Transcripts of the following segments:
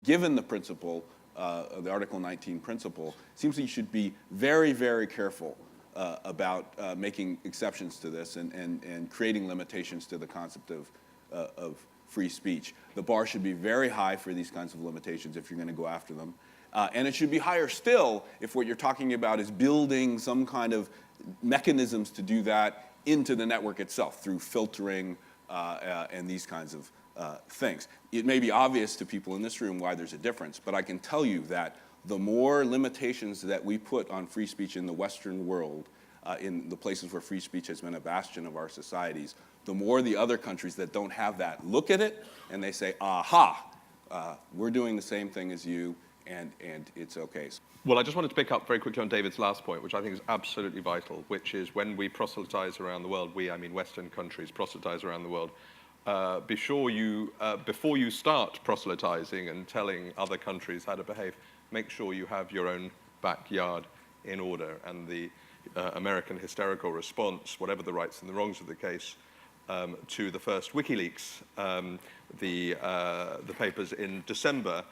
given the principle, the Article 19 principle, it seems that you should be very, very careful about making exceptions to this and creating limitations to the concept of free speech. The bar should be very high for these kinds of limitations if you're going to go after them. And it should be higher still if what you're talking about is building some kind of mechanisms to do that into the network itself through filtering and these kinds of things. It may be obvious to people in this room why there's a difference, but I can tell you that the more limitations that we put on free speech in the Western world, in the places where free speech has been a bastion of our societies, the more the other countries that don't have that look at it and they say, aha, we're doing the same thing as you, and it's okay. Well, I just wanted to pick up very quickly on David's last point, which I think is absolutely vital, which is when we proselytize around the world, I mean Western countries proselytize around the world, before you start proselytizing and telling other countries how to behave, make sure you have your own backyard in order. And the American hysterical response, whatever the rights and the wrongs of the case, to the first WikiLeaks, the papers in December,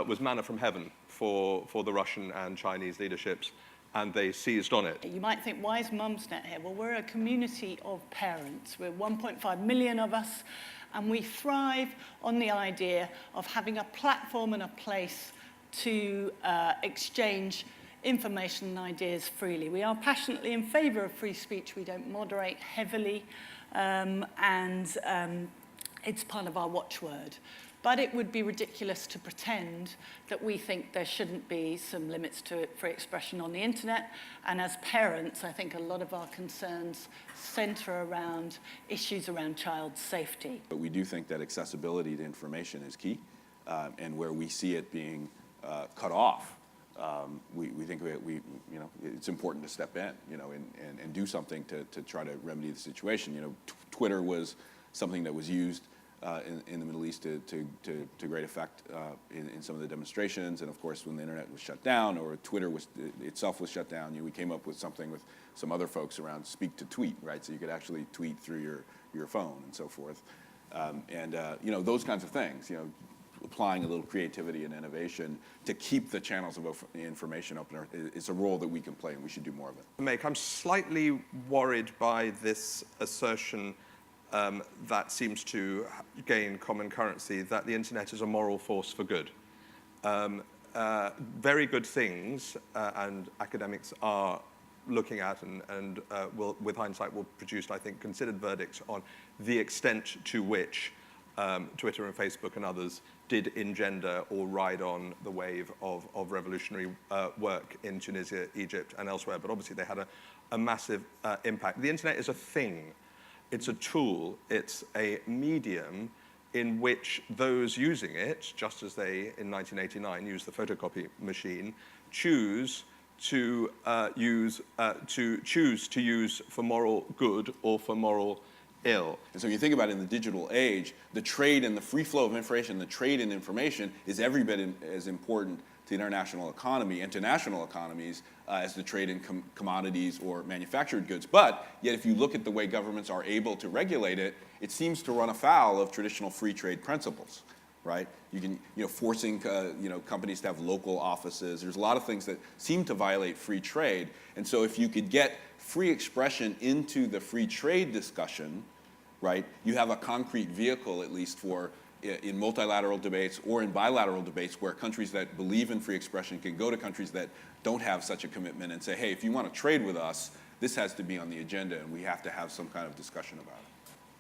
was manna from heaven for the Russian and Chinese leaderships, and they seized on it. You might think, why is Mumsnet here? Well, we're a community of parents. We're 1.5 million of us, and we thrive on the idea of having a platform and a place to exchange information and ideas freely. We are passionately in favour of free speech. We don't moderate heavily, and it's part of our watchword. But it would be ridiculous to pretend that we think there shouldn't be some limits to free expression on the internet. And as parents, I think a lot of our concerns centre around issues around child safety. But we do think that accessibility to information is key, and where we see it being cut off, we think it's important to step in, and do something to try to remedy the situation. Twitter was something that was used in the Middle East to great effect in some of the demonstrations, and of course when the internet was shut down or Twitter itself was shut down, we came up with something with some other folks around speak to tweet, right? So you could actually tweet through your phone and so forth, and those kinds of things. Applying a little creativity and innovation to keep the channels of information open is a role that we can play, and we should do more of it. I'm slightly worried by this assertion that seems to gain common currency, that the internet is a moral force for good. Very good things, and academics are looking at and will, with hindsight, will produce, I think, considered verdicts on the extent to which Twitter and Facebook and others did engender or ride on the wave of revolutionary work in Tunisia, Egypt, and elsewhere. But obviously they had a massive impact. The internet is a thing. It's a tool. It's a medium in which those using it, just as they, in 1989, used the photocopy machine, choose to use for moral good or for moral ill. And so you think about it in the digital age, the trade and the free flow of information, the trade in information is every bit as important to the international economy and to national economies as the trade in commodities or manufactured goods. But yet if you look at the way governments are able to regulate it, it seems to run afoul of traditional free trade principles, right? You can, forcing, companies to have local offices. There's a lot of things that seem to violate free trade. And so if you could get free expression into the free trade discussion, right, you have a concrete vehicle, at least for in multilateral debates or in bilateral debates where countries that believe in free expression can go to countries that don't have such a commitment and say, hey, if you want to trade with us, this has to be on the agenda and we have to have some kind of discussion about it.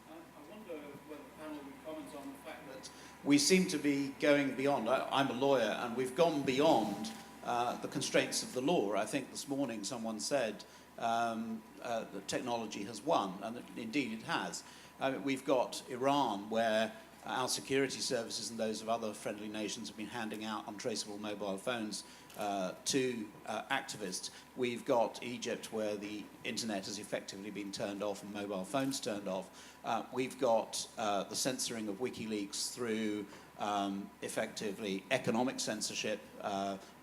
I wonder whether the panel would comment on the fact that we seem to be going beyond, I'm a lawyer, and we've gone beyond the constraints of the law. I think this morning someone said that technology has won, and indeed it has. We've got Iran, where our security services and those of other friendly nations have been handing out untraceable mobile phones to activists. We've got Egypt, where the internet has effectively been turned off and mobile phones turned off. We've got the censoring of WikiLeaks through effectively economic censorship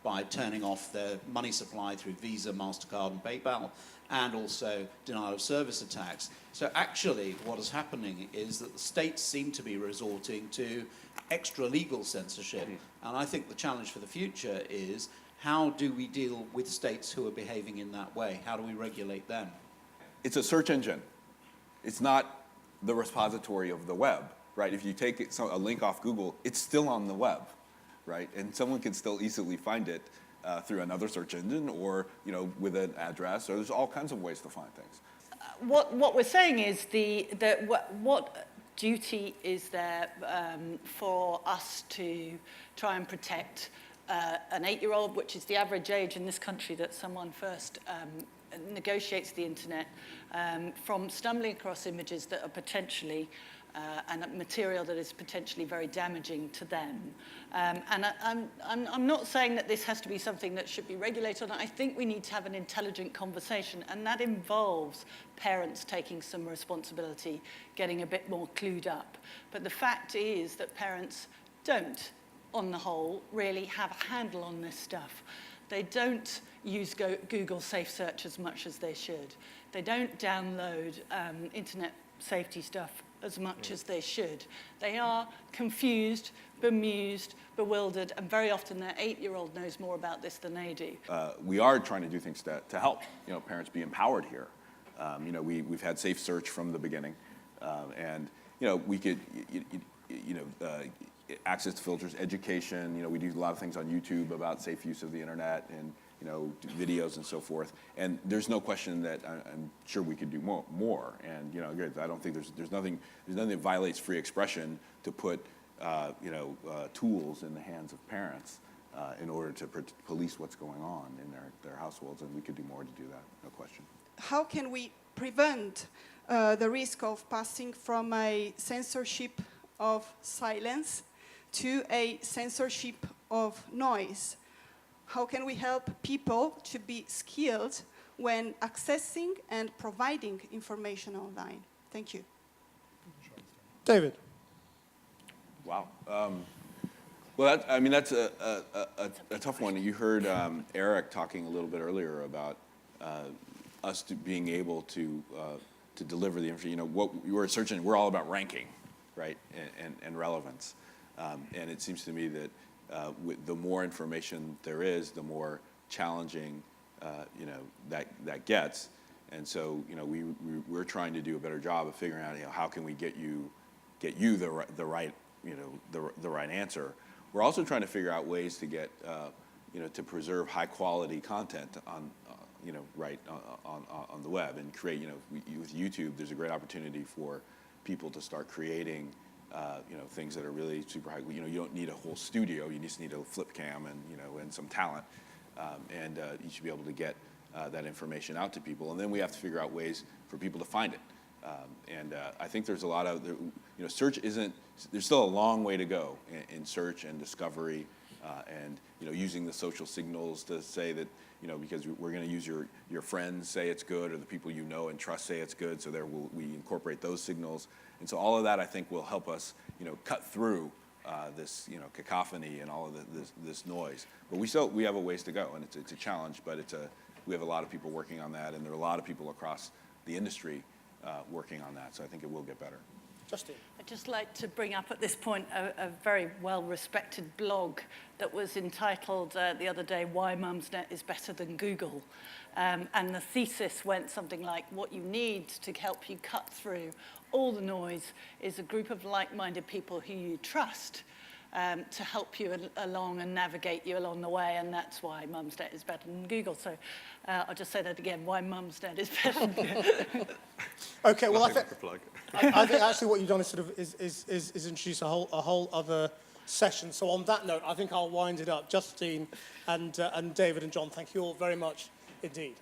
by turning off their money supply through Visa, MasterCard, and PayPal. and also denial of service attacks. So actually what is happening is that the states seem to be resorting to extra legal censorship. And I think the challenge for the future is, how do we deal with states who are behaving in that way? How do we regulate them? It's a search engine. It's not the repository of the web, right? If you take a link off Google, it's still on the web, right? And someone can still easily find it through another search engine, or with an address, or there's all kinds of ways to find things. What we're saying is what duty is there for us to try and protect an 8-year-old, which is the average age in this country that someone first negotiates the internet, from stumbling across images that are potentially and material that is potentially very damaging to them. And I'm not saying that this has to be something that should be regulated. I think we need to have an intelligent conversation, and that involves parents taking some responsibility, getting a bit more clued up. But the fact is that parents don't, on the whole, really have a handle on this stuff. They don't use Google Safe Search as much as they should. They don't download internet safety stuff as much as they should. They are confused, bemused, bewildered, and very often their 8-year-old knows more about this than they do. We are trying to do things to help parents be empowered here. We've had Safe Search from the beginning, and we could access to filters, education. We do a lot of things on YouTube about safe use of the internet, and videos and so forth. And there's no question that I'm sure we could do more. And I don't think there's nothing that violates free expression to put tools in the hands of parents in order to police what's going on in their households. And we could do more to do that, no question. How can we prevent the risk of passing from a censorship of silence to a censorship of noise? How can we help people to be skilled when accessing and providing information online? Thank you. David. Wow. Well, that's a tough one. You heard Eric talking a little bit earlier about us being able to deliver the information. What we're searching, we're all about ranking, right, and relevance. And it seems to me that the more information there is, the more challenging that gets. And so we're trying to do a better job of figuring out how can we get you the right answer. We're also trying to figure out ways to get to preserve high quality content on on the web, and create with YouTube. There's a great opportunity for people to start creating things that are really super high. You don't need a whole studio. You just need a flip cam and some talent, and you should be able to get that information out to people. And then we have to figure out ways for people to find it. And I think there's a lot of search isn't. There's still a long way to go in search and discovery, and using the social signals to say that because we're going to use your friends say it's good, or the people you know and trust say it's good. So we incorporate those signals. And so all of that, I think, will help us, cut through this, cacophony and all of this noise. But we have a ways to go, and it's a challenge. But we have a lot of people working on that, and there are a lot of people across the industry working on that. So I think it will get better. Justine. I'd just like to bring up at this point a very well-respected blog that was entitled the other day, "Why Mumsnet is Better Than Google." And the thesis went something like, what you need to help you cut through all the noise is a group of like-minded people who you trust to help you along and navigate you along the way, and that's why Mumsnet is better than Google. So I'll just say that again, why Mumsnet is better than Google. Okay, well, I Nothing like a plug. think actually what you've done is introduce a whole other session. So on that note, I think I'll wind it up. Justine and David and John, thank you all very much indeed.